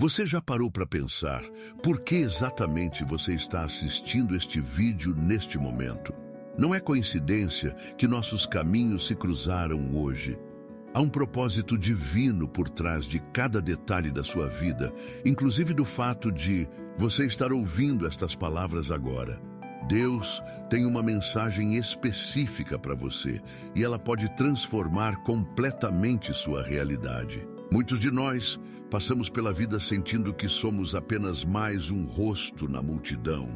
Você já parou para pensar por que exatamente você está assistindo este vídeo neste momento? Não é coincidência que nossos caminhos se cruzaram hoje. Há um propósito divino por trás de cada detalhe da sua vida, inclusive do fato de você estar ouvindo estas palavras agora. Deus tem uma mensagem específica para você e ela pode transformar completamente sua realidade. Muitos de nós passamos pela vida sentindo que somos apenas mais um rosto na multidão,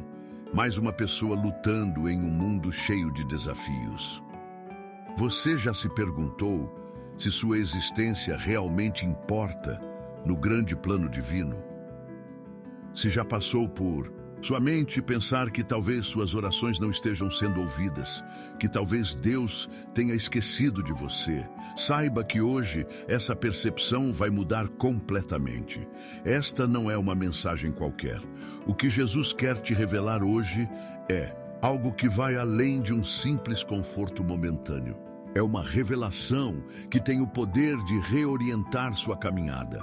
mais uma pessoa lutando em um mundo cheio de desafios. Você já se perguntou se sua existência realmente importa no grande plano divino? Se já passou por sua mente pensar que talvez suas orações não estejam sendo ouvidas, que talvez Deus tenha esquecido de você, saiba que hoje essa percepção vai mudar completamente. Esta não é uma mensagem qualquer. O que Jesus quer te revelar hoje é algo que vai além de um simples conforto momentâneo. É uma revelação que tem o poder de reorientar sua caminhada,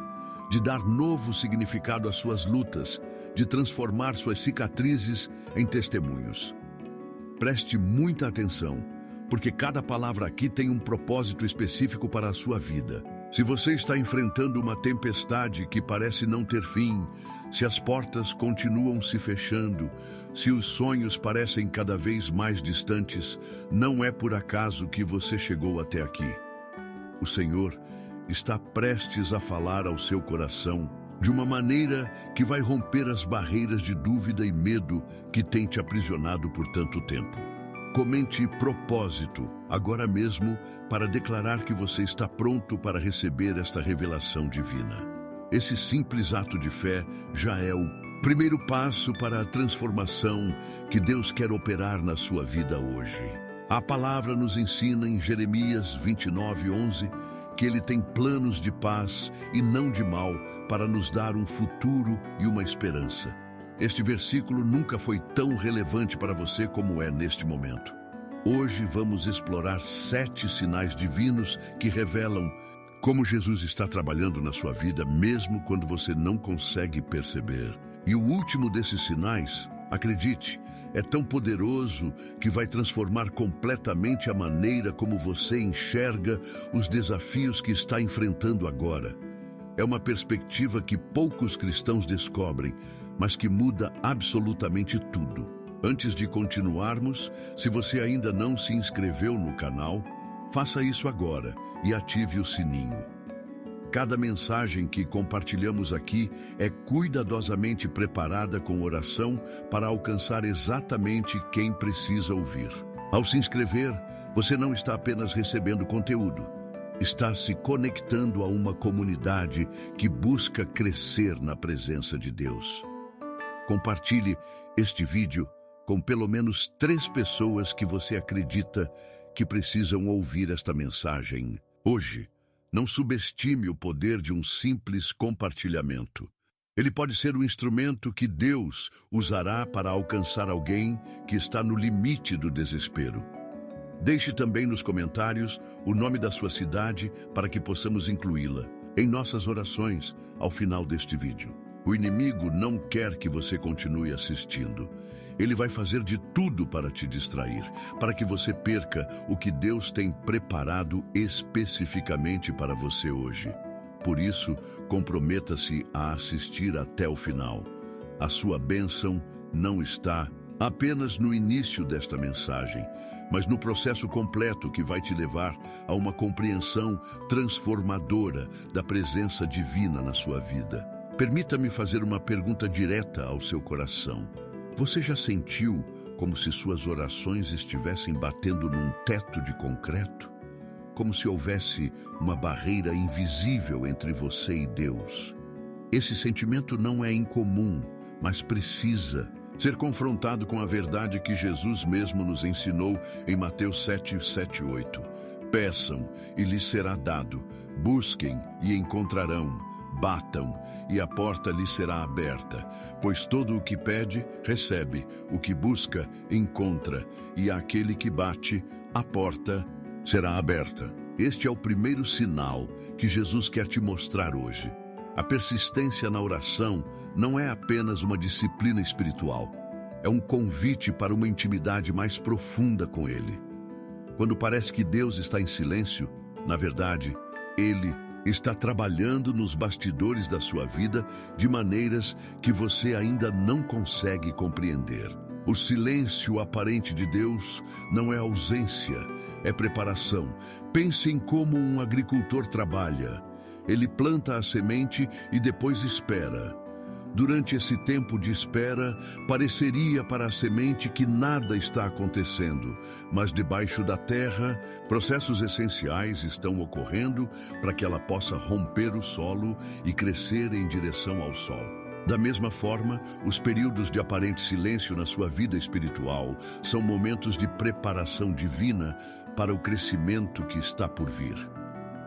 de dar novo significado às suas lutas, de transformar suas cicatrizes em testemunhos. Preste muita atenção, porque cada palavra aqui tem um propósito específico para a sua vida. Se você está enfrentando uma tempestade que parece não ter fim, se as portas continuam se fechando, se os sonhos parecem cada vez mais distantes, não é por acaso que você chegou até aqui. O Senhor está prestes a falar ao seu coração de uma maneira que vai romper as barreiras de dúvida e medo que tem te aprisionado por tanto tempo. Comente propósito agora mesmo para declarar que você está pronto para receber esta revelação divina. Esse simples ato de fé já é o primeiro passo para a transformação que Deus quer operar na sua vida hoje. A palavra nos ensina em Jeremias 29:11 que Ele tem planos de paz e não de mal para nos dar um futuro e uma esperança. Este versículo nunca foi tão relevante para você como é neste momento. Hoje vamos explorar 7 sinais divinos que revelam como Jesus está trabalhando na sua vida, mesmo quando você não consegue perceber. E o último desses sinais, acredite, é tão poderoso que vai transformar completamente a maneira como você enxerga os desafios que está enfrentando agora. É uma perspectiva que poucos cristãos descobrem, mas que muda absolutamente tudo. Antes de continuarmos, se você ainda não se inscreveu no canal, faça isso agora e ative o sininho. Cada mensagem que compartilhamos aqui é cuidadosamente preparada com oração para alcançar exatamente quem precisa ouvir. Ao se inscrever, você não está apenas recebendo conteúdo, está se conectando a uma comunidade que busca crescer na presença de Deus. Compartilhe este vídeo com pelo menos 3 pessoas que você acredita que precisam ouvir esta mensagem hoje. Não subestime o poder de um simples compartilhamento. Ele pode ser o instrumento que Deus usará para alcançar alguém que está no limite do desespero. Deixe também nos comentários o nome da sua cidade para que possamos incluí-la em nossas orações ao final deste vídeo. O inimigo não quer que você continue assistindo. Ele vai fazer de tudo para te distrair, para que você perca o que Deus tem preparado especificamente para você hoje. Por isso, comprometa-se a assistir até o final. A sua bênção não está apenas no início desta mensagem, mas no processo completo que vai te levar a uma compreensão transformadora da presença divina na sua vida. Permita-me fazer uma pergunta direta ao seu coração. Você já sentiu como se suas orações estivessem batendo num teto de concreto? Como se houvesse uma barreira invisível entre você e Deus? Esse sentimento não é incomum, mas precisa ser confrontado com a verdade que Jesus mesmo nos ensinou em Mateus 7:7-8. Peçam e lhes será dado, busquem e encontrarão, batam e a porta lhe será aberta, pois todo o que pede, recebe, o que busca, encontra, e àquele que bate, a porta será aberta. Este é o primeiro sinal que Jesus quer te mostrar hoje. A persistência na oração não é apenas uma disciplina espiritual, é um convite para uma intimidade mais profunda com Ele. Quando parece que Deus está em silêncio, na verdade, Ele está trabalhando nos bastidores da sua vida de maneiras que você ainda não consegue compreender. O silêncio aparente de Deus não é ausência, é preparação. Pense em como um agricultor trabalha. Ele planta a semente e depois espera. Durante esse tempo de espera, pareceria para a semente que nada está acontecendo, mas debaixo da terra, processos essenciais estão ocorrendo para que ela possa romper o solo e crescer em direção ao sol. Da mesma forma, os períodos de aparente silêncio na sua vida espiritual são momentos de preparação divina para o crescimento que está por vir.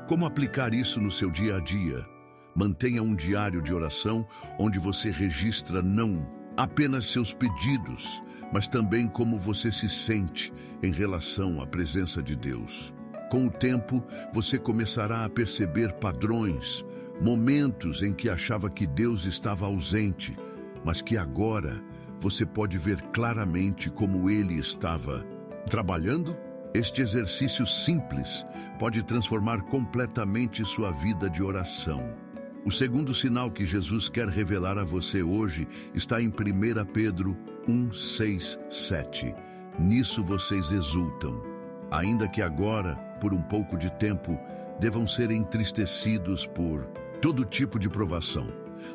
Como aplicar isso no seu dia a dia? Mantenha um diário de oração onde você registra não apenas seus pedidos, mas também como você se sente em relação à presença de Deus. Com o tempo, você começará a perceber padrões, momentos em que achava que Deus estava ausente, mas que agora você pode ver claramente como Ele estava trabalhando. Este exercício simples pode transformar completamente sua vida de oração. O segundo sinal que Jesus quer revelar a você hoje está em 1 Pedro 1, 6, 7. Nisso vocês exultam, ainda que agora, por um pouco de tempo, devam ser entristecidos por todo tipo de provação.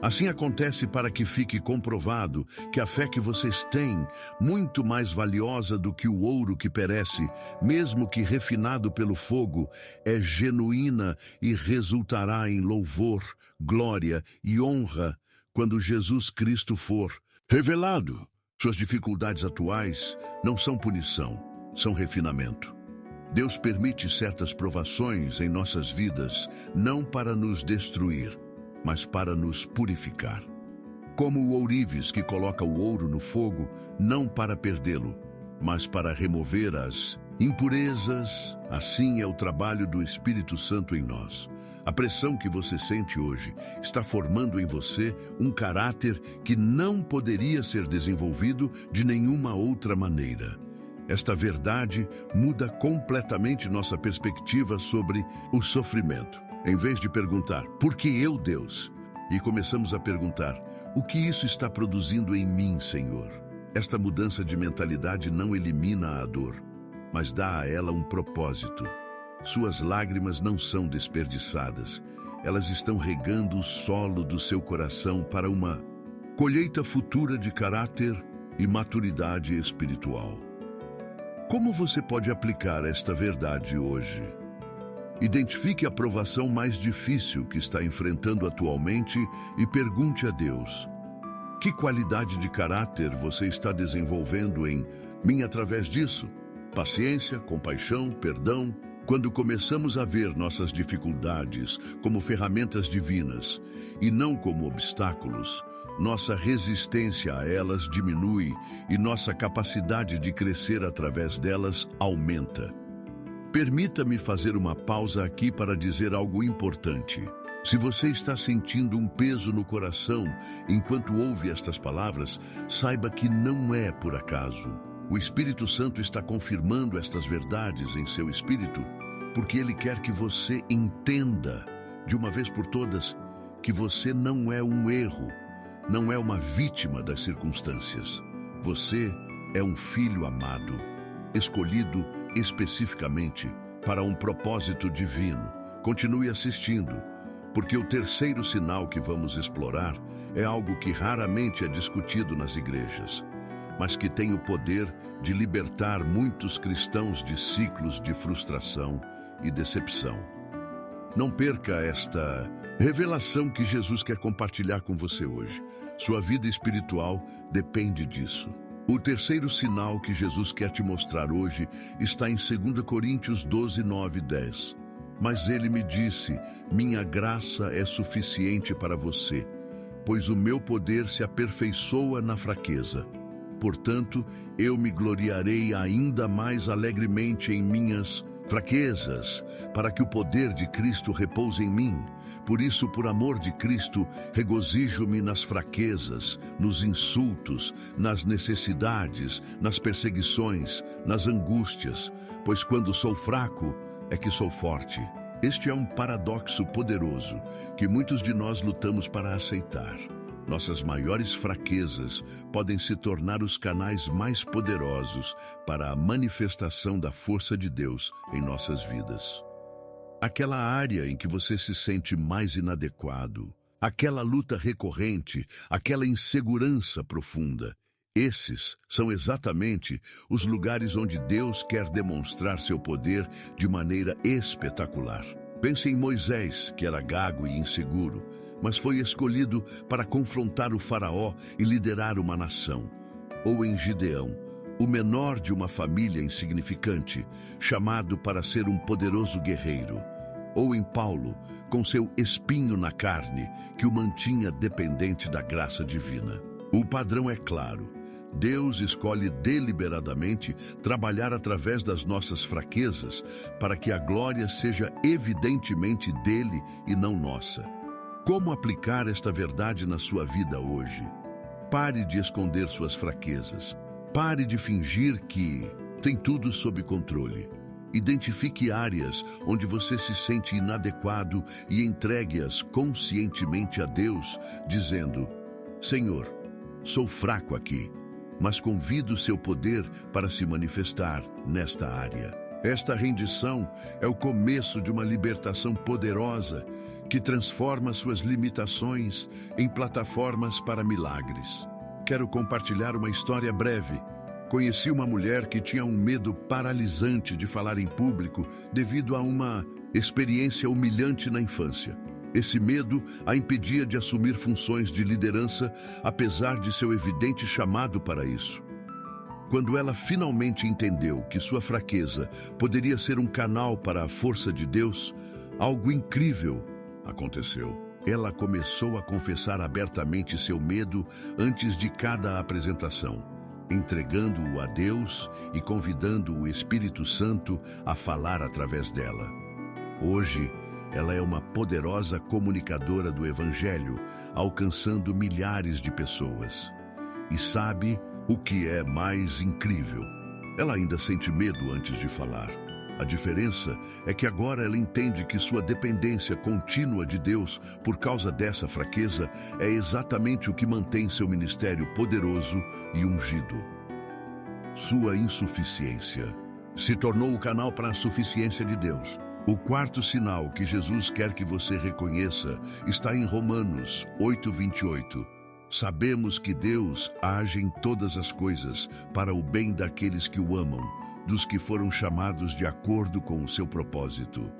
Assim acontece para que fique comprovado que a fé que vocês têm, muito mais valiosa do que o ouro que perece, mesmo que refinado pelo fogo, é genuína e resultará em louvor, glória e honra quando Jesus Cristo for revelado. Suas dificuldades atuais não são punição, são refinamento. Deus permite certas provações em nossas vidas, não para nos destruir, mas para nos purificar. Como o ourives que coloca o ouro no fogo, não para perdê-lo, mas para remover as impurezas, assim é o trabalho do Espírito Santo em nós. A pressão que você sente hoje está formando em você um caráter que não poderia ser desenvolvido de nenhuma outra maneira. Esta verdade muda completamente nossa perspectiva sobre o sofrimento. Em vez de perguntar, por que eu, Deus? E começamos a perguntar, o que isso está produzindo em mim, Senhor? Esta mudança de mentalidade não elimina a dor, mas dá a ela um propósito. Suas lágrimas não são desperdiçadas. Elas estão regando o solo do seu coração para uma colheita futura de caráter e maturidade espiritual. Como você pode aplicar esta verdade hoje? Identifique a provação mais difícil que está enfrentando atualmente e pergunte a Deus: que qualidade de caráter você está desenvolvendo em mim através disso? Paciência, compaixão, perdão. Quando começamos a ver nossas dificuldades como ferramentas divinas e não como obstáculos, nossa resistência a elas diminui e nossa capacidade de crescer através delas aumenta. Permita-me fazer uma pausa aqui para dizer algo importante. Se você está sentindo um peso no coração enquanto ouve estas palavras, saiba que não é por acaso. O Espírito Santo está confirmando estas verdades em seu espírito, porque Ele quer que você entenda, de uma vez por todas, que você não é um erro, não é uma vítima das circunstâncias. Você é um filho amado, escolhido especificamente para um propósito divino. Continue assistindo, porque o terceiro sinal que vamos explorar é algo que raramente é discutido nas igrejas, mas que tem o poder de libertar muitos cristãos de ciclos de frustração e decepção. Não perca esta revelação que Jesus quer compartilhar com você hoje. Sua vida espiritual depende disso. O terceiro sinal que Jesus quer te mostrar hoje está em 2 Coríntios 12, 9 e 10. Mas ele me disse, minha graça é suficiente para você, pois o meu poder se aperfeiçoa na fraqueza. Portanto, eu me gloriarei ainda mais alegremente em minhas fraquezas, para que o poder de Cristo repouse em mim. Por isso, por amor de Cristo, regozijo-me nas fraquezas, nos insultos, nas necessidades, nas perseguições, nas angústias, pois quando sou fraco, é que sou forte. Este é um paradoxo poderoso que muitos de nós lutamos para aceitar. Nossas maiores fraquezas podem se tornar os canais mais poderosos para a manifestação da força de Deus em nossas vidas. Aquela área em que você se sente mais inadequado, aquela luta recorrente, aquela insegurança profunda. Esses são exatamente os lugares onde Deus quer demonstrar seu poder de maneira espetacular. Pense em Moisés, que era gago e inseguro, mas foi escolhido para confrontar o faraó e liderar uma nação. Ou em Gideão, o menor de uma família insignificante, chamado para ser um poderoso guerreiro. Ou em Paulo, com seu espinho na carne, que o mantinha dependente da graça divina. O padrão é claro. Deus escolhe deliberadamente trabalhar através das nossas fraquezas para que a glória seja evidentemente dele e não nossa. Como aplicar esta verdade na sua vida hoje? Pare de esconder suas fraquezas. Pare de fingir que tem tudo sob controle. Identifique áreas onde você se sente inadequado e entregue-as conscientemente a Deus, dizendo: Senhor, sou fraco aqui, mas convido seu poder para se manifestar nesta área. Esta rendição é o começo de uma libertação poderosa que transforma suas limitações em plataformas para milagres. Quero compartilhar uma história breve. Conheci uma mulher que tinha um medo paralisante de falar em público devido a uma experiência humilhante na infância. Esse medo a impedia de assumir funções de liderança, apesar de seu evidente chamado para isso. Quando ela finalmente entendeu que sua fraqueza poderia ser um canal para a força de Deus, algo incrível aconteceu. Ela começou a confessar abertamente seu medo antes de cada apresentação, entregando-o a Deus e convidando o Espírito Santo a falar através dela. Hoje, ela é uma poderosa comunicadora do Evangelho, alcançando milhares de pessoas. E sabe o que é mais incrível? Ela ainda sente medo antes de falar. A diferença é que agora ela entende que sua dependência contínua de Deus por causa dessa fraqueza é exatamente o que mantém seu ministério poderoso e ungido. Sua insuficiência se tornou o canal para a suficiência de Deus. O quarto sinal que Jesus quer que você reconheça está em Romanos 8:28. Sabemos que Deus age em todas as coisas para o bem daqueles que o amam, dos que foram chamados de acordo com o seu propósito.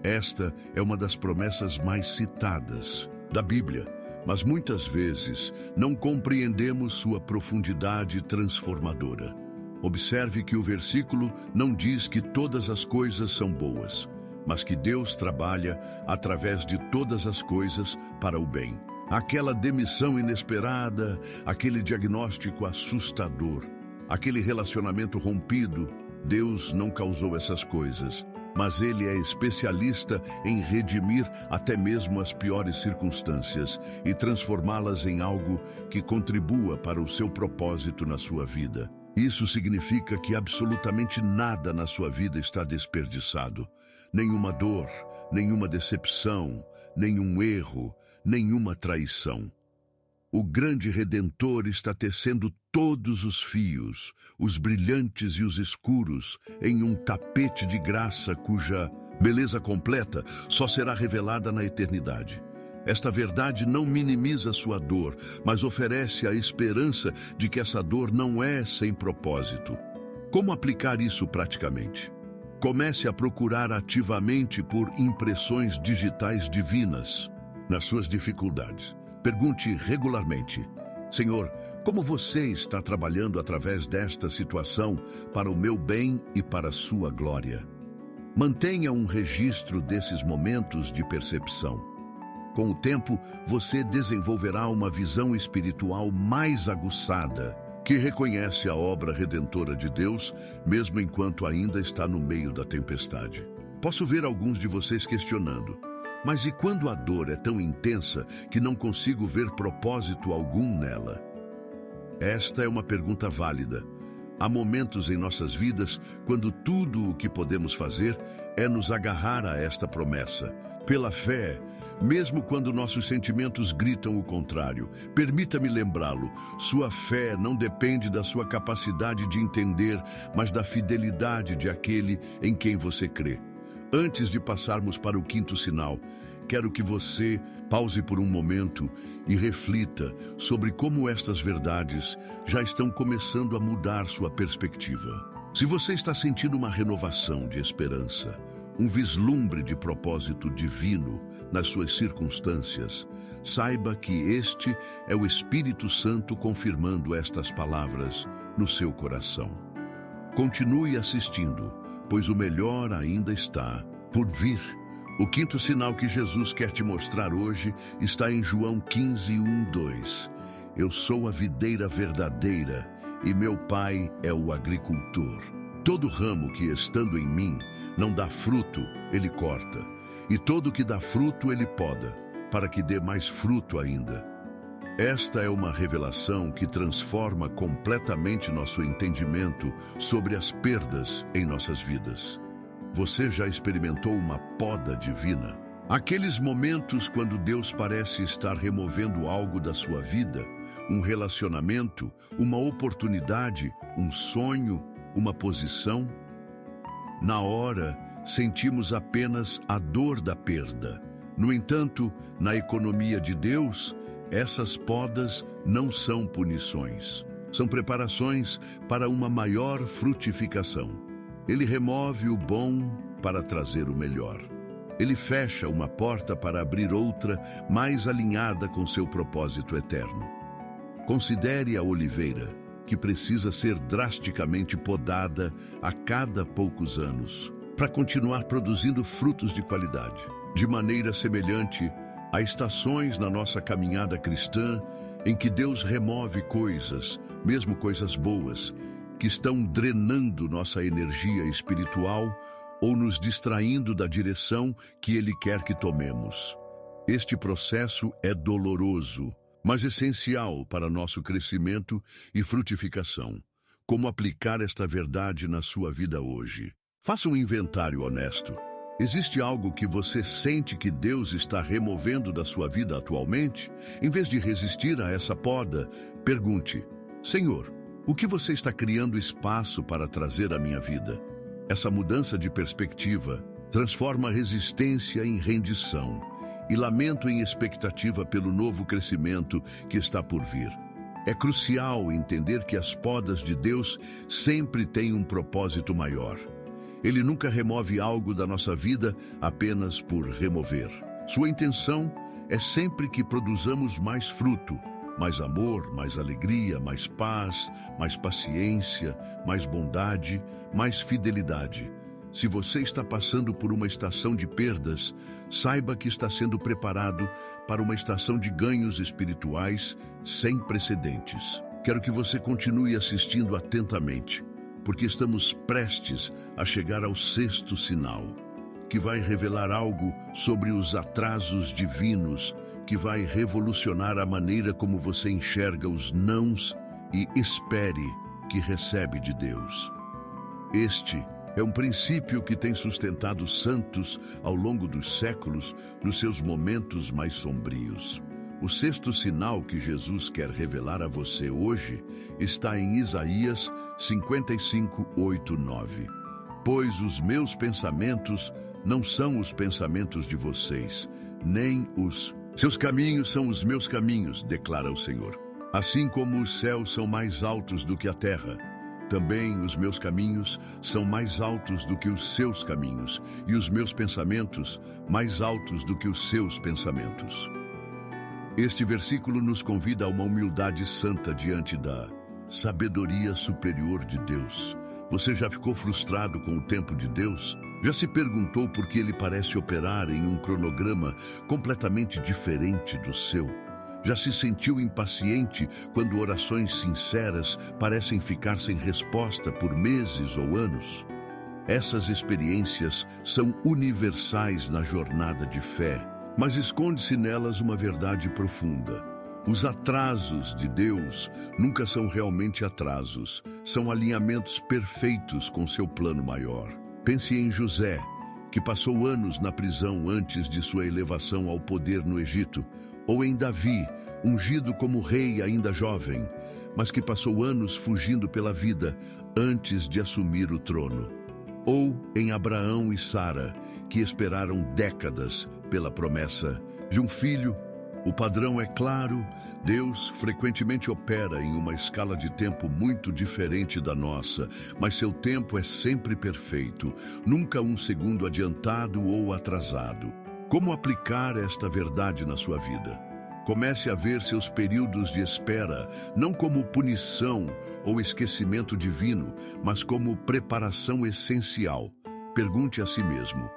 Esta é uma das promessas mais citadas da Bíblia, mas muitas vezes não compreendemos sua profundidade transformadora. Observe que o versículo não diz que todas as coisas são boas, mas que Deus trabalha através de todas as coisas para o bem. Aquela demissão inesperada, aquele diagnóstico assustador, aquele relacionamento rompido, Deus não causou essas coisas, mas Ele é especialista em redimir até mesmo as piores circunstâncias e transformá-las em algo que contribua para o seu propósito na sua vida. Isso significa que absolutamente nada na sua vida está desperdiçado. Nenhuma dor, nenhuma decepção, nenhum erro, nenhuma traição. O grande Redentor está tecendo todos os fios, os brilhantes e os escuros, em um tapete de graça cuja beleza completa só será revelada na eternidade. Esta verdade não minimiza sua dor, mas oferece a esperança de que essa dor não é sem propósito. Como aplicar isso praticamente? Comece a procurar ativamente por impressões digitais divinas nas suas dificuldades. Pergunte regularmente: Senhor, como você está trabalhando através desta situação para o meu bem e para a sua glória? Mantenha um registro desses momentos de percepção. Com o tempo, você desenvolverá uma visão espiritual mais aguçada que reconhece a obra redentora de Deus, mesmo enquanto ainda está no meio da tempestade. Posso ver alguns de vocês questionando, mas e quando a dor é tão intensa que não consigo ver propósito algum nela? Esta é uma pergunta válida. Há momentos em nossas vidas quando tudo o que podemos fazer é nos agarrar a esta promessa. Pela fé, mesmo quando nossos sentimentos gritam o contrário, permita-me lembrá-lo, sua fé não depende da sua capacidade de entender, mas da fidelidade de aquele em quem você crê. Antes de passarmos para o quinto sinal, quero que você pause por um momento e reflita sobre como estas verdades já estão começando a mudar sua perspectiva. Se você está sentindo uma renovação de esperança, um vislumbre de propósito divino nas suas circunstâncias, saiba que este é o Espírito Santo confirmando estas palavras no seu coração. Continue assistindo, pois o melhor ainda está por vir. O quinto sinal que Jesus quer te mostrar hoje está em João 15, 1, 2. Eu sou a videira verdadeira e meu Pai é o agricultor. Todo ramo que, estando em mim, não dá fruto, ele corta, e todo que dá fruto, ele poda, para que dê mais fruto ainda. Esta é uma revelação que transforma completamente nosso entendimento sobre as perdas em nossas vidas. Você já experimentou uma poda divina? Aqueles momentos quando Deus parece estar removendo algo da sua vida, um relacionamento, uma oportunidade, um sonho, uma posição? Na hora, sentimos apenas a dor da perda. No entanto, na economia de Deus, essas podas não são punições. São preparações para uma maior frutificação. Ele remove o bom para trazer o melhor. Ele fecha uma porta para abrir outra mais alinhada com seu propósito eterno. Considere a oliveira, que precisa ser drasticamente podada a cada poucos anos, para continuar produzindo frutos de qualidade. De maneira semelhante, há estações na nossa caminhada cristã em que Deus remove coisas, mesmo coisas boas, que estão drenando nossa energia espiritual ou nos distraindo da direção que Ele quer que tomemos. Este processo é doloroso, mas essencial para nosso crescimento e frutificação. Como aplicar esta verdade na sua vida hoje? Faça um inventário honesto. Existe algo que você sente que Deus está removendo da sua vida atualmente? Em vez de resistir a essa poda, pergunte: Senhor, o que você está criando espaço para trazer à minha vida? Essa mudança de perspectiva transforma a resistência em rendição e lamento em expectativa pelo novo crescimento que está por vir. É crucial entender que as podas de Deus sempre têm um propósito maior. Ele nunca remove algo da nossa vida apenas por remover. Sua intenção é sempre que produzamos mais fruto, mais amor, mais alegria, mais paz, mais paciência, mais bondade, mais fidelidade. Se você está passando por uma estação de perdas, saiba que está sendo preparado para uma estação de ganhos espirituais sem precedentes. Quero que você continue assistindo atentamente, porque estamos prestes a chegar ao sexto sinal, que vai revelar algo sobre os atrasos divinos, que vai revolucionar a maneira como você enxerga os nãos e espere que recebe de Deus. Este é um princípio que tem sustentado santos ao longo dos séculos nos seus momentos mais sombrios. O sexto sinal que Jesus quer revelar a você hoje está em Isaías 55, 8, 9. Pois os meus pensamentos não são os pensamentos de vocês, nem os seus caminhos são os meus caminhos, declara o Senhor. Assim como os céus são mais altos do que a terra, também os meus caminhos são mais altos do que os seus caminhos, e os meus pensamentos mais altos do que os seus pensamentos. Este versículo nos convida a uma humildade santa diante da sabedoria superior de Deus. Você já ficou frustrado com o tempo de Deus? Já se perguntou por que ele parece operar em um cronograma completamente diferente do seu? Já se sentiu impaciente quando orações sinceras parecem ficar sem resposta por meses ou anos? Essas experiências são universais na jornada de fé, mas esconde-se nelas uma verdade profunda. Os atrasos de Deus nunca são realmente atrasos, são alinhamentos perfeitos com seu plano maior. Pense em José, que passou anos na prisão antes de sua elevação ao poder no Egito, ou em Davi, ungido como rei ainda jovem, mas que passou anos fugindo pela vida antes de assumir o trono. Ou em Abraão e Sara, que esperaram décadas pela promessa de um filho. O padrão é claro: Deus frequentemente opera em uma escala de tempo muito diferente da nossa, mas seu tempo é sempre perfeito, nunca um segundo adiantado ou atrasado. Como aplicar esta verdade na sua vida? Comece a ver seus períodos de espera não como punição ou esquecimento divino, mas como preparação essencial. Pergunte a si mesmo: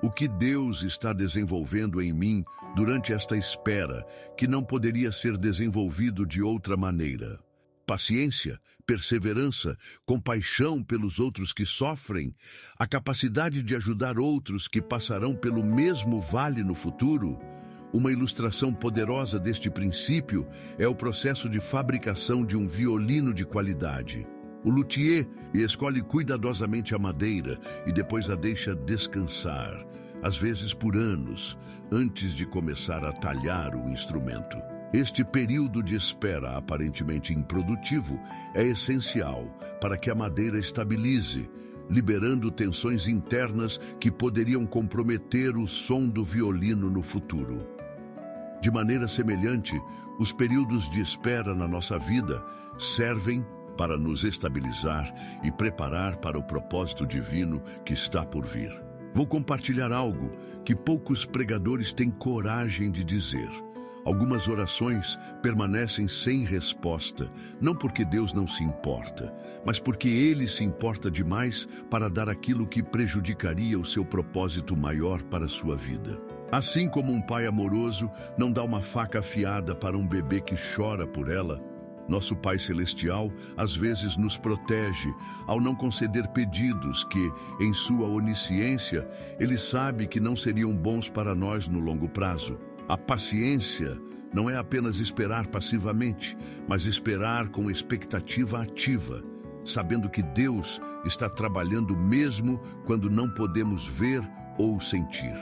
o que Deus está desenvolvendo em mim durante esta espera que não poderia ser desenvolvido de outra maneira? Paciência, perseverança, compaixão pelos outros que sofrem, a capacidade de ajudar outros que passarão pelo mesmo vale no futuro. Uma ilustração poderosa deste princípio é o processo de fabricação de um violino de qualidade. O luthier escolhe cuidadosamente a madeira e depois a deixa descansar, às vezes por anos, antes de começar a talhar o instrumento. Este período de espera aparentemente improdutivo é essencial para que a madeira estabilize, liberando tensões internas que poderiam comprometer o som do violino no futuro. De maneira semelhante, os períodos de espera na nossa vida servem para nos estabilizar e preparar para o propósito divino que está por vir. Vou compartilhar algo que poucos pregadores têm coragem de dizer. Algumas orações permanecem sem resposta, não porque Deus não se importa, mas porque Ele se importa demais para dar aquilo que prejudicaria o seu propósito maior para a sua vida. Assim como um pai amoroso não dá uma faca afiada para um bebê que chora por ela, nosso Pai Celestial às vezes nos protege ao não conceder pedidos que, em sua onisciência, Ele sabe que não seriam bons para nós no longo prazo. A paciência não é apenas esperar passivamente, mas esperar com expectativa ativa, sabendo que Deus está trabalhando mesmo quando não podemos ver ou sentir.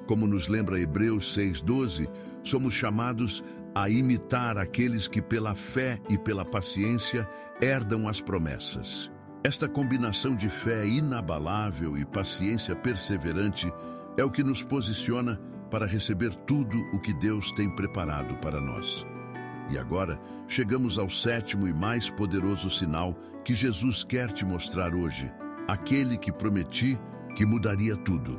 Como nos lembra Hebreus 6:12, somos chamados a imitar aqueles que pela fé e pela paciência herdam as promessas. Esta combinação de fé inabalável e paciência perseverante é o que nos posiciona para receber tudo o que Deus tem preparado para nós. E agora, chegamos ao sétimo e mais poderoso sinal que Jesus quer te mostrar hoje, aquele que prometi que mudaria tudo.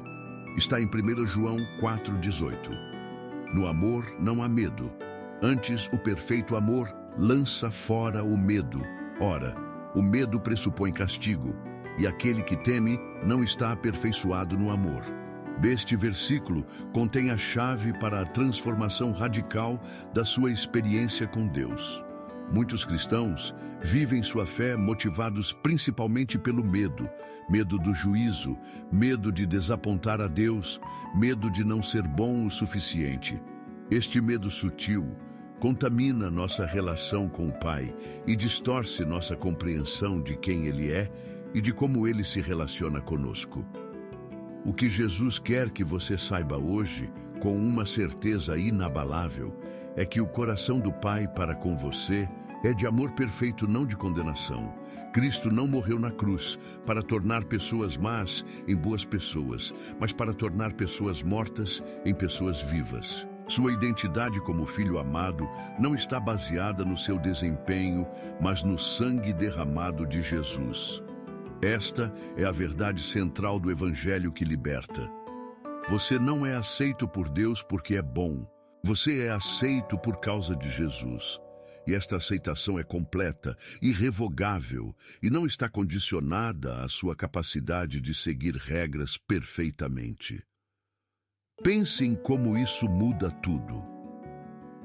Está em 1 João 4,18. No amor não há medo, antes o perfeito amor lança fora o medo. Ora, o medo pressupõe castigo, e aquele que teme não está aperfeiçoado no amor. Este versículo contém a chave para a transformação radical da sua experiência com Deus. Muitos cristãos vivem sua fé motivados principalmente pelo medo, medo do juízo, medo de desapontar a Deus, medo de não ser bom o suficiente. Este medo sutil contamina nossa relação com o Pai e distorce nossa compreensão de quem Ele é e de como Ele se relaciona conosco. O que Jesus quer que você saiba hoje, com uma certeza inabalável, é que o coração do Pai para com você é de amor perfeito, não de condenação. Cristo não morreu na cruz para tornar pessoas más em boas pessoas, mas para tornar pessoas mortas em pessoas vivas. Sua identidade como filho amado não está baseada no seu desempenho, mas no sangue derramado de Jesus. Esta é a verdade central do Evangelho que liberta. Você não é aceito por Deus porque é bom. Você é aceito por causa de Jesus. E esta aceitação é completa, irrevogável, e não está condicionada à sua capacidade de seguir regras perfeitamente. Pense em como isso muda tudo.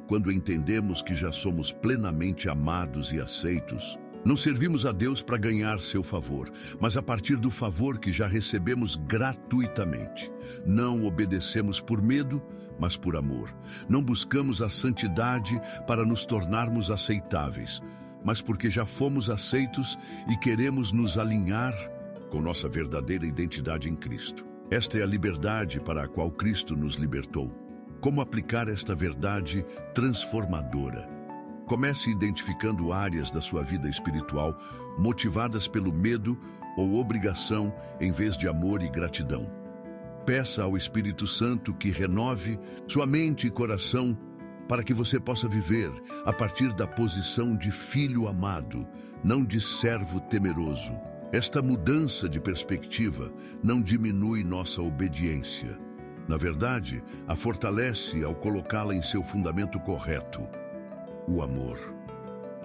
quando entendemos que já somos plenamente amados e aceitos. Não servimos a Deus para ganhar seu favor, mas a partir do favor que já recebemos gratuitamente. Não obedecemos por medo, mas por amor. Não buscamos a santidade para nos tornarmos aceitáveis, mas porque já fomos aceitos e queremos nos alinhar com nossa verdadeira identidade em Cristo. Esta é a liberdade para a qual Cristo nos libertou. Como aplicar esta verdade transformadora? Comece identificando áreas da sua vida espiritual motivadas pelo medo ou obrigação em vez de amor e gratidão. Peça ao Espírito Santo que renove sua mente e coração para que você possa viver a partir da posição de filho amado, não de servo temeroso. Esta mudança de perspectiva não diminui nossa obediência. Na verdade, a fortalece ao colocá-la em seu fundamento correto, o amor.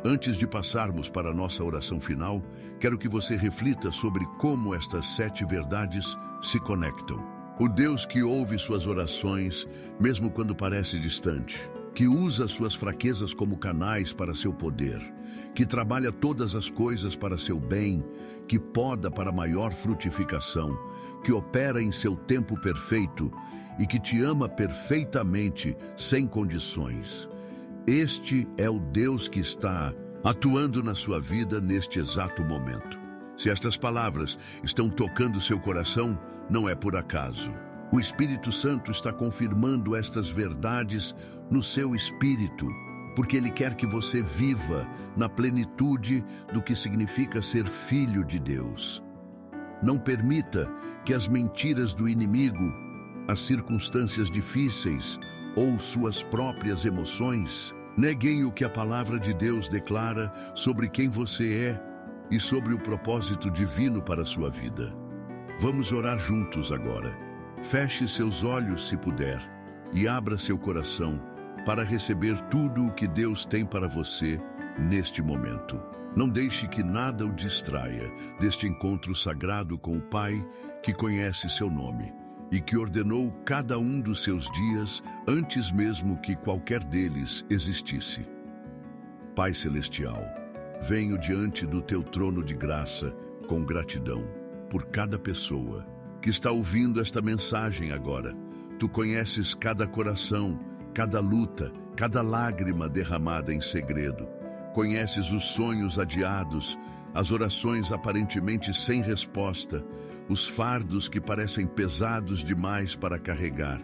Antes de passarmos para a nossa oração final, quero que você reflita sobre como estas 7 verdades se conectam. O Deus que ouve suas orações, mesmo quando parece distante, que usa suas fraquezas como canais para seu poder, que trabalha todas as coisas para seu bem, que poda para maior frutificação, que opera em seu tempo perfeito e que te ama perfeitamente, sem condições. Este é o Deus que está atuando na sua vida neste exato momento. Se estas palavras estão tocando seu coração, não é por acaso. O Espírito Santo está confirmando estas verdades no seu espírito, porque Ele quer que você viva na plenitude do que significa ser filho de Deus. Não permita que as mentiras do inimigo, as circunstâncias difíceis ou suas próprias emoções neguem o que a palavra de Deus declara sobre quem você é e sobre o propósito divino para a sua vida. Vamos orar juntos agora. Feche seus olhos se puder e abra seu coração para receber tudo o que Deus tem para você neste momento. Não deixe que nada o distraia deste encontro sagrado com o Pai que conhece seu nome e que ordenou cada um dos seus dias antes mesmo que qualquer deles existisse. Pai Celestial, venho diante do teu trono de graça com gratidão por cada pessoa que está ouvindo esta mensagem agora. Tu conheces cada coração, cada luta, cada lágrima derramada em segredo. Conheces os sonhos adiados, as orações aparentemente sem resposta, os fardos que parecem pesados demais para carregar.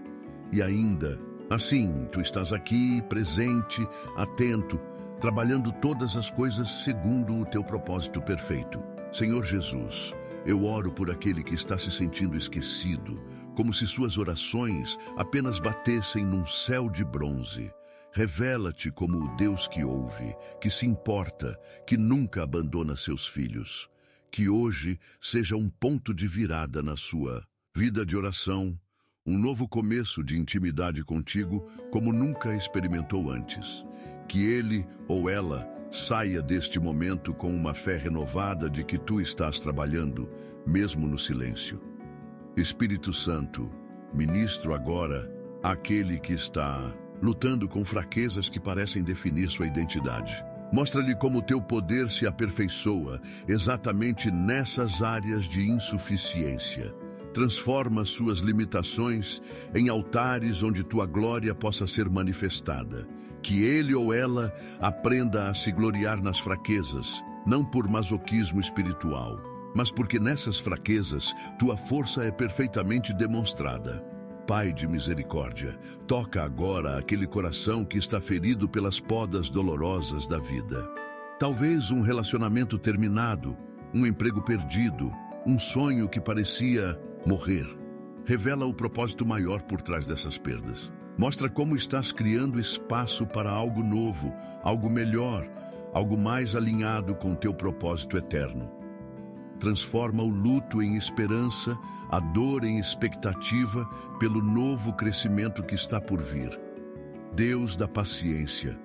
E ainda, assim, tu estás aqui, presente, atento, trabalhando todas as coisas segundo o teu propósito perfeito. Senhor Jesus, eu oro por aquele que está se sentindo esquecido, como se suas orações apenas batessem num céu de bronze. Revela-te como o Deus que ouve, que se importa, que nunca abandona seus filhos. Que hoje seja um ponto de virada na sua vida de oração, um novo começo de intimidade contigo como nunca experimentou antes. Que ele ou ela saia deste momento com uma fé renovada de que tu estás trabalhando, mesmo no silêncio. Espírito Santo, ministro agora àquele que está lutando com fraquezas que parecem definir sua identidade. Mostra-lhe como o teu poder se aperfeiçoa exatamente nessas áreas de insuficiência. Transforma suas limitações em altares onde tua glória possa ser manifestada. Que ele ou ela aprenda a se gloriar nas fraquezas, não por masoquismo espiritual, mas porque nessas fraquezas tua força é perfeitamente demonstrada. Pai de misericórdia, toca agora aquele coração que está ferido pelas podas dolorosas da vida. Talvez um relacionamento terminado, um emprego perdido, um sonho que parecia morrer. Revela o propósito maior por trás dessas perdas. Mostra como estás criando espaço para algo novo, algo melhor, algo mais alinhado com teu propósito eterno. Transforma o luto em esperança, a dor em expectativa pelo novo crescimento que está por vir. Deus da paciência,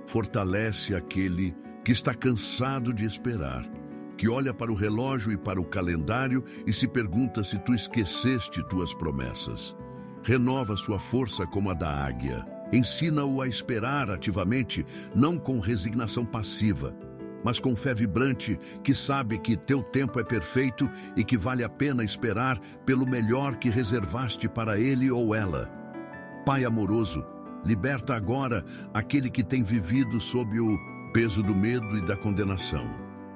fortalece aquele que está cansado de esperar, que olha para o relógio e para o calendário e se pergunta se tu esqueceste tuas promessas. Renova sua força como a da águia. Ensina-o a esperar ativamente, não com resignação passiva, mas com fé vibrante, que sabe que teu tempo é perfeito e que vale a pena esperar pelo melhor que reservaste para ele ou ela. Pai amoroso, liberta agora aquele que tem vivido sob o peso do medo e da condenação.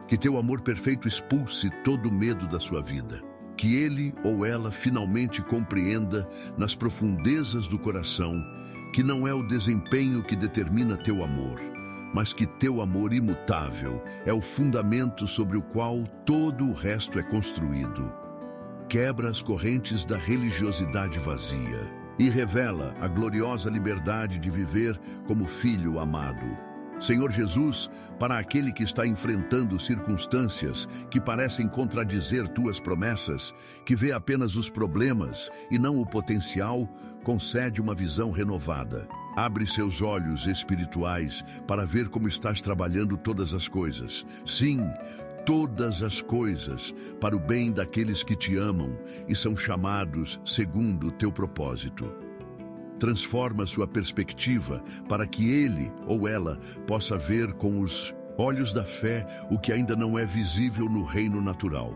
Que teu amor perfeito expulse todo o medo da sua vida. Que ele ou ela finalmente compreenda nas profundezas do coração que não é o desempenho que determina teu amor, mas que teu amor imutável é o fundamento sobre o qual todo o resto é construído. Quebra as correntes da religiosidade vazia e revela a gloriosa liberdade de viver como filho amado. Senhor Jesus, para aquele que está enfrentando circunstâncias que parecem contradizer tuas promessas, que vê apenas os problemas e não o potencial, concede uma visão renovada. Abre seus olhos espirituais para ver como estás trabalhando todas as coisas. Sim, todas as coisas, para o bem daqueles que te amam e são chamados segundo o teu propósito. Transforma sua perspectiva para que ele ou ela possa ver com os olhos da fé o que ainda não é visível no reino natural.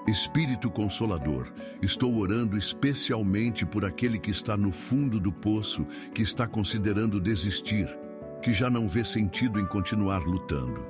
Espírito Consolador, estou orando especialmente por aquele que está no fundo do poço, que está considerando desistir, que já não vê sentido em continuar lutando.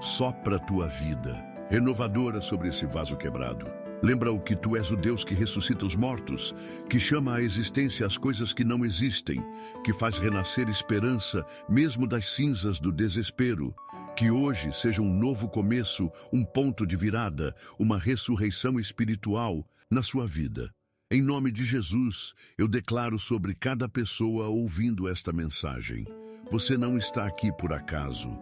Sopra a tua vida, renovadora sobre esse vaso quebrado. Lembra-o que tu és o Deus que ressuscita os mortos, que chama à existência as coisas que não existem, que faz renascer esperança mesmo das cinzas do desespero. Que hoje seja um novo começo, um ponto de virada, uma ressurreição espiritual na sua vida. Em nome de Jesus, eu declaro sobre cada pessoa ouvindo esta mensagem: você não está aqui por acaso.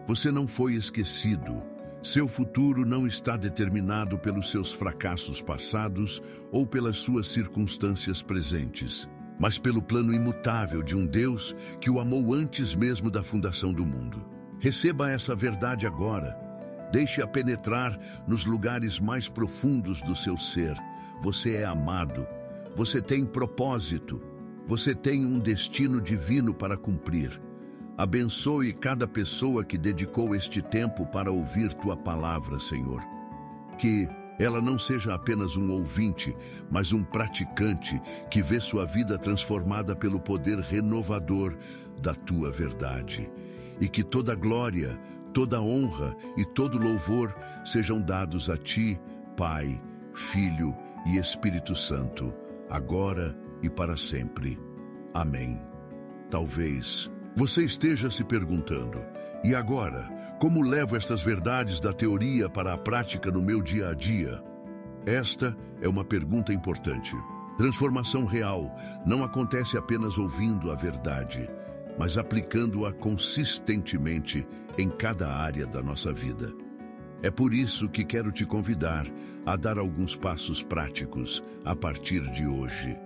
Você não foi esquecido. Seu futuro não está determinado pelos seus fracassos passados ou pelas suas circunstâncias presentes, mas pelo plano imutável de um Deus que o amou antes mesmo da fundação do mundo. Receba essa verdade agora. Deixe-a penetrar nos lugares mais profundos do seu ser. Você é amado. Você tem propósito. Você tem um destino divino para cumprir. Abençoe cada pessoa que dedicou este tempo para ouvir tua palavra, Senhor. Que ela não seja apenas um ouvinte, mas um praticante que vê sua vida transformada pelo poder renovador da tua verdade. E que toda glória, toda honra e todo louvor sejam dados a ti, Pai, Filho e Espírito Santo, agora e para sempre. Amém. Talvez você esteja se perguntando: e agora, como levo estas verdades da teoria para a prática no meu dia a dia? Esta é uma pergunta importante. Transformação real não acontece apenas ouvindo a verdade, mas aplicando-a consistentemente em cada área da nossa vida. É por isso que quero te convidar a dar alguns passos práticos a partir de hoje.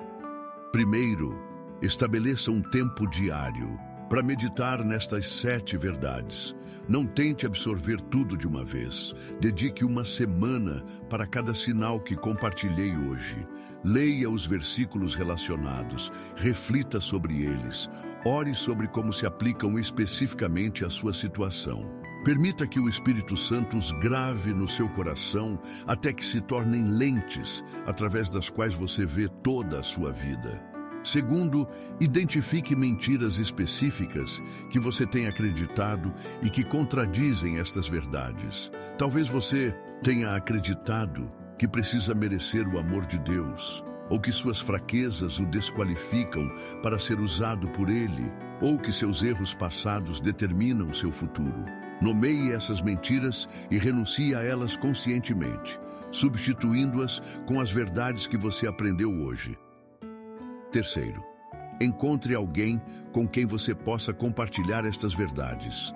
Primeiro, estabeleça um tempo diário para meditar nestas 7 verdades. Não tente absorver tudo de uma vez. Dedique uma semana para cada sinal que compartilhei hoje. Leia os versículos relacionados, reflita sobre eles, ore sobre como se aplicam especificamente à sua situação. Permita que o Espírito Santo os grave no seu coração até que se tornem lentes, através das quais você vê toda a sua vida. Segundo, identifique mentiras específicas que você tem acreditado e que contradizem estas verdades. Talvez você tenha acreditado que precisa merecer o amor de Deus, ou que suas fraquezas o desqualificam para ser usado por Ele, ou que seus erros passados determinam seu futuro. Nomeie essas mentiras e renuncie a elas conscientemente, substituindo-as com as verdades que você aprendeu hoje. Terceiro, encontre alguém com quem você possa compartilhar estas verdades.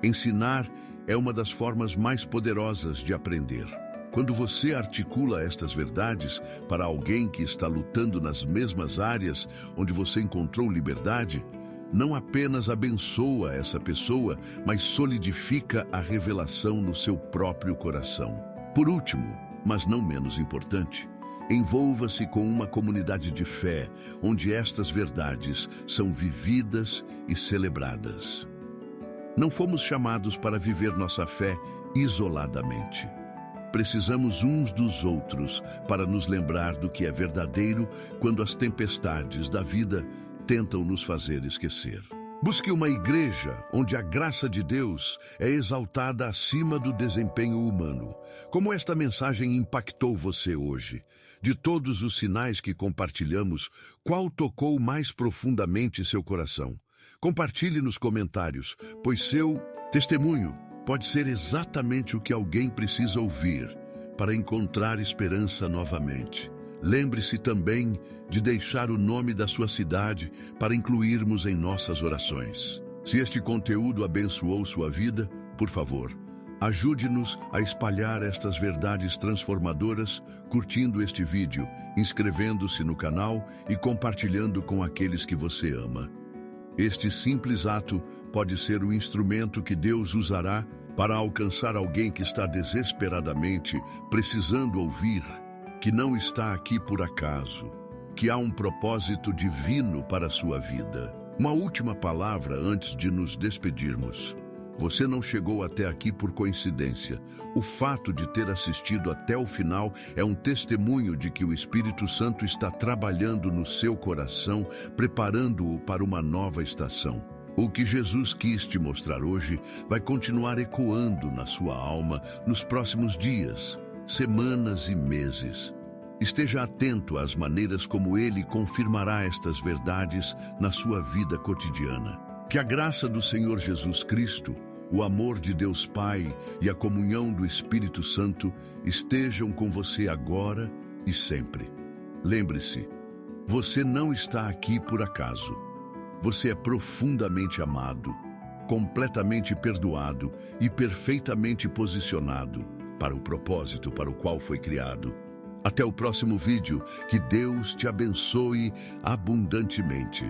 Ensinar é uma das formas mais poderosas de aprender. Quando você articula estas verdades para alguém que está lutando nas mesmas áreas onde você encontrou liberdade, não apenas abençoa essa pessoa, mas solidifica a revelação no seu próprio coração. Por último, mas não menos importante, Envolva-se com uma comunidade de fé, onde estas verdades são vividas e celebradas. Não fomos chamados para viver nossa fé isoladamente. Precisamos uns dos outros para nos lembrar do que é verdadeiro quando as tempestades da vida tentam nos fazer esquecer. Busque uma igreja onde a graça de Deus é exaltada acima do desempenho humano. Como esta mensagem impactou você hoje? De todos os sinais que compartilhamos, qual tocou mais profundamente seu coração? Compartilhe nos comentários, pois seu testemunho pode ser exatamente o que alguém precisa ouvir para encontrar esperança novamente. Lembre-se também de deixar o nome da sua cidade para incluirmos em nossas orações. Se este conteúdo abençoou sua vida, por favor, ajude-nos a espalhar estas verdades transformadoras, curtindo este vídeo, inscrevendo-se no canal e compartilhando com aqueles que você ama. Este simples ato pode ser o instrumento que Deus usará para alcançar alguém que está desesperadamente precisando ouvir que não está aqui por acaso, que há um propósito divino para a sua vida. Uma última palavra antes de nos despedirmos. Você não chegou até aqui por coincidência. O fato de ter assistido até o final é um testemunho de que o Espírito Santo está trabalhando no seu coração, preparando-o para uma nova estação. O que Jesus quis te mostrar hoje vai continuar ecoando na sua alma nos próximos dias, semanas e meses. Esteja atento às maneiras como Ele confirmará estas verdades na sua vida cotidiana. Que a graça do Senhor Jesus Cristo, o amor de Deus Pai e a comunhão do Espírito Santo estejam com você agora e sempre. Lembre-se, você não está aqui por acaso. Você é profundamente amado, completamente perdoado e perfeitamente posicionado para o propósito para o qual foi criado. Até o próximo vídeo. Que Deus te abençoe abundantemente.